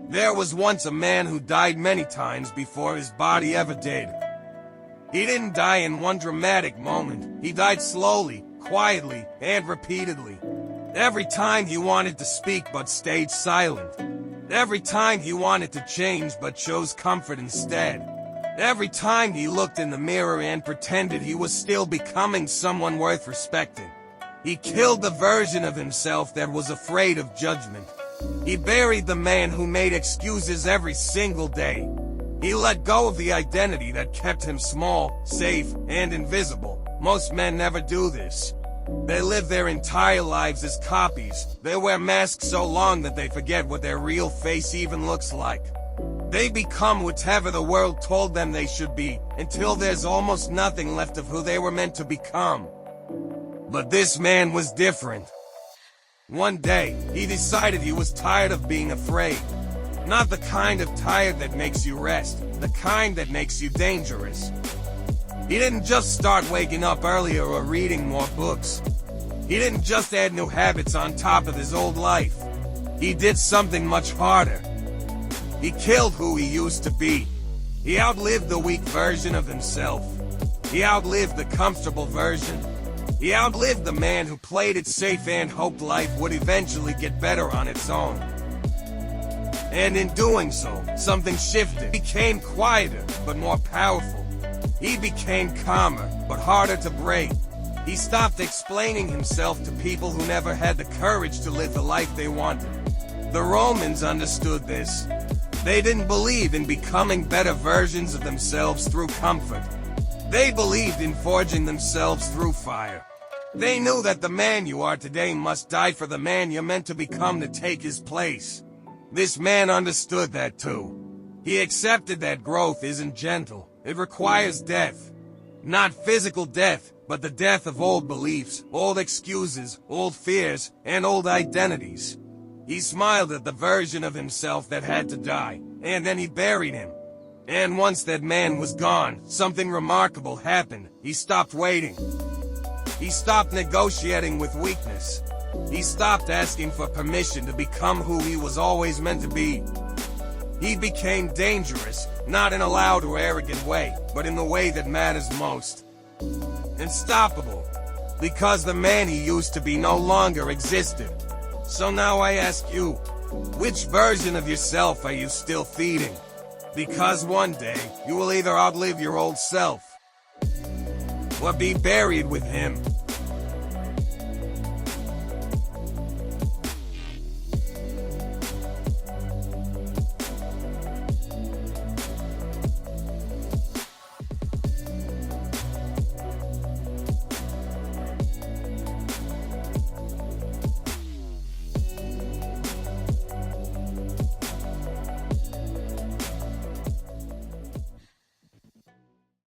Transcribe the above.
There was once a man who died many times before his body ever did. He didn't die in one dramatic moment. He died slowly, quietly, and repeatedly. Every time he wanted to speak but stayed silent. Every time he wanted to change but chose comfort instead. Every time he looked in the mirror and pretended he was still becoming someone worth respecting. He killed the version of himself that was afraid of judgment. He buried the man who made excuses every single day. He let go of the identity that kept him small, safe, and invisible. Most men never do this. They live their entire lives as copies. They wear masks so long that they forget what their real face even looks like. They become whatever the world told them they should be, until there's almost nothing left of who they were meant to become. But this man was different. One day, he decided he was tired of being afraid. Not the kind of tired that makes you rest, the kind that makes you dangerous. He didn't just start waking up earlier or reading more books. He didn't just add new habits on top of his old life. He did something much harder. He killed who he used to be. He outlived the weak version of himself. He outlived the comfortable version. He outlived the man who played it safe and hoped life would eventually get better on its own. And in doing so, something shifted. He became quieter, but more powerful. He became calmer, but harder to break. He stopped explaining himself to people who never had the courage to live the life they wanted. The Romans understood this. They didn't believe in becoming better versions of themselves through comfort. They believed in forging themselves through fire. They knew that the man you are today must die for the man you're meant to become to take his place. This man understood that too. He accepted that growth isn't gentle. It requires death. Not physical death, but the death of old beliefs, old excuses, old fears, and old identities. He smiled at the version of himself that had to die, and then he buried him. And once that man was gone, something remarkable happened. He stopped waiting. He stopped negotiating with weakness. He stopped asking for permission to become who he was always meant to be. He became dangerous, not in a loud or arrogant way, but in the way that matters most. Unstoppable, because the man he used to be no longer existed. So now I ask you, which version of yourself are you still feeding? Because one day, you will either outlive your old self or be buried with him.